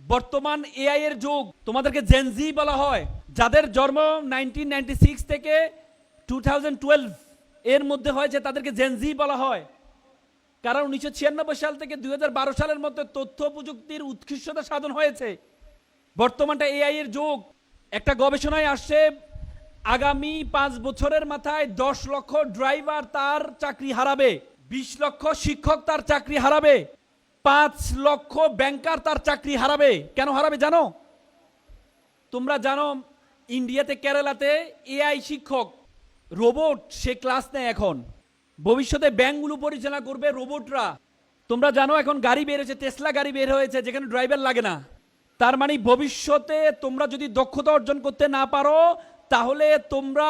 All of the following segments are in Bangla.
বর্তমান এআই এর যুগ, তোমাদেরকে জেনজি বলা হয়। যাদের জন্ম 1996 থেকে 2012 এর মধ্যে হয়েছে তাদেরকে জেনজি বলা হয়। কারণ 1996 সাল থেকে 2012 সালের মধ্যে তথ্য প্রযুক্তির উৎকৃষ্টতা সাধন হয়েছে। বর্তমানটা এআই এর যুগ। একটা গবেষণায় আসছে আগামী 5 বছরের মাথায় 10 লক্ষ ড্রাইভার তার চাকরি হারাবে, 20 লক্ষ শিক্ষক তার চাকরি হারাবে, 5 লক্ষ ব্যাংকার তার চাকরি হারাবে। কেন হারাবে জানো? তোমরা জানো ইন্ডিয়াতে, কেরালাতে এআই শিক্ষক, রোবট সে ক্লাস নেয় এখন। ভবিষ্যতে ব্যাংকগুলো পরিচালনা করবে রোবটরা। তোমরা জানো এখন গাড়ি বের হয়েছে, টেসলা গাড়ি বের হয়েছে যেখানে ড্রাইভার লাগে না। তার মানে ভবিষ্যতে তোমরা যদি দক্ষতা অর্জন করতে না পারো তাহলে তোমরা,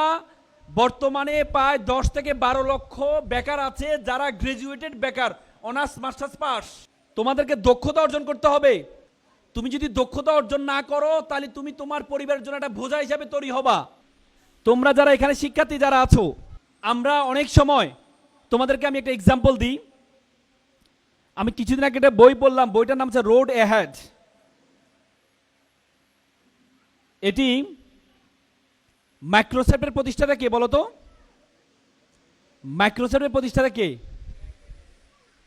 বর্তমানে প্রায় 10 থেকে 12 লক্ষ বেকার আছে যারা গ্রাজুয়েটেড বেকার, অনার্স মাস্টার্স পাস। তোমাদেরকে দক্ষতা অর্জন করতে হবে। তুমি যদি দক্ষতা অর্জন না করো তাহলে তুমি তোমার পরিবারের জন্য একটা বোঝা হিসাবে তৈরি হবা। তোমরা যারা এখানে শিক্ষার্থী যারা আছো, আমরা অনেক সময়, তোমাদেরকে আমি একটা এক্সাম্পল দিই। আমি কিছুদিন আগে একটা বই পড়লাম, বইটার নাম হচ্ছে রোড অ্যাহেড। এটি মাইক্রোসফটের প্রতিষ্ঠাতা কে বলো তো? মাইক্রোসফটের প্রতিষ্ঠাতা কে?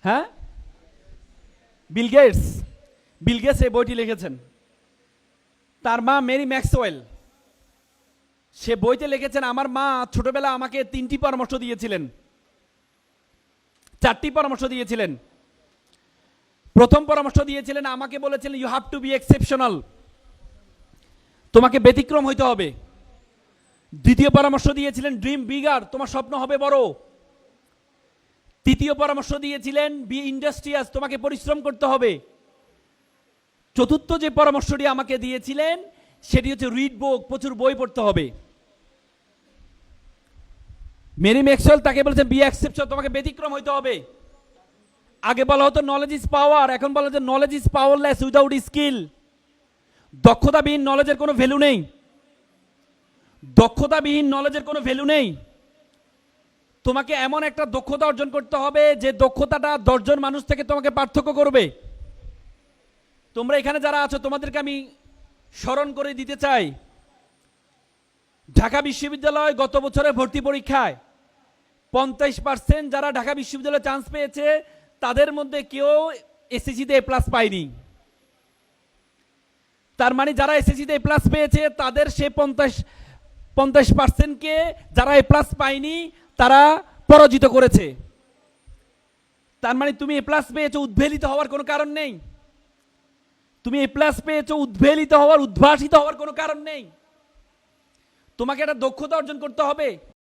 হ্যাঁ, বিল গেটস। বিল গেটস এই বইটি লিখেছেন। তার মা মেরি ম্যাক্সওয়েল, সে বইতে লিখেছেন আমার মা ছোটবেলা আমাকে 3টি পরামর্শ দিয়েছিলেন, 4টি পরামর্শ দিয়েছিলেন। প্রথম পরামর্শ দিয়েছিলেন, আমাকে বলেছিলেন you have to be exceptional, তোমাকে ব্যতিক্রম হইতে হবে। দ্বিতীয় পরামর্শ দিয়েছিলেন ড্রিম বিগার, তোমার স্বপ্ন হবে বড়। তৃতীয় পরামর্শ দিয়েছিলেন বি ইন্ডাস্ট্রিয়াস, তোমাকে পরিশ্রম করতে হবে। চতুর্থ যে পরামর্শটি আমাকে দিয়েছিলেন সেটি হচ্ছে রিড বুক, প্রচুর বই পড়তে হবে। মেরি ম্যাক্সওয়েল তাকে বলেছেন বি এক্সেপশন, তোমাকে ব্যতিক্রম হইতে হবে। আগে বলা হতো নলেজ ইজ পাওয়ার, এখন বলা হচ্ছে knowledge is powerless without skill. দক্ষতাবিহীন নলেজের কোনো ভ্যালু নেই। দক্ষতাবিহীন নলেজের কোনো ভ্যালু নেই। তোমাকে এমন একটা দক্ষতা অর্জন করতে হবে যে দক্ষতাটা 10 জন মানুষ থেকে তোমাকে পার্থক্য করবে। তোমরা এখানে যারা আছো তোমাদেরকে আমি স্মরণ করে দিতে চাই, ঢাকা বিশ্ববিদ্যালয় গত বছরের ভর্তি পরীক্ষায় 50% যারা ঢাকা বিশ্ববিদ্যালয়ে চান্স পেয়েছে তাদের মধ্যে কেউ এসএসসিতে এ প্লাস পায়নি। তার মানে যারা এসএসসিতে এ প্লাস পেয়েছে তাদের সে 50%কে যারা এ প্লাস পায়নি তারা পরাজিত করেছে। তার মানে তুমি এ প্লাস পেয়েছো, উদ্বেলিত হওয়ার কোনো কারণ নেই। তুমি এ প্লাস পেয়েছো, উদ্বেলিত হওয়ার, উদ্ভাসিত হওয়ার কোনো কারণ নেই। তোমাকে একটা দক্ষতা অর্জন করতে হবে।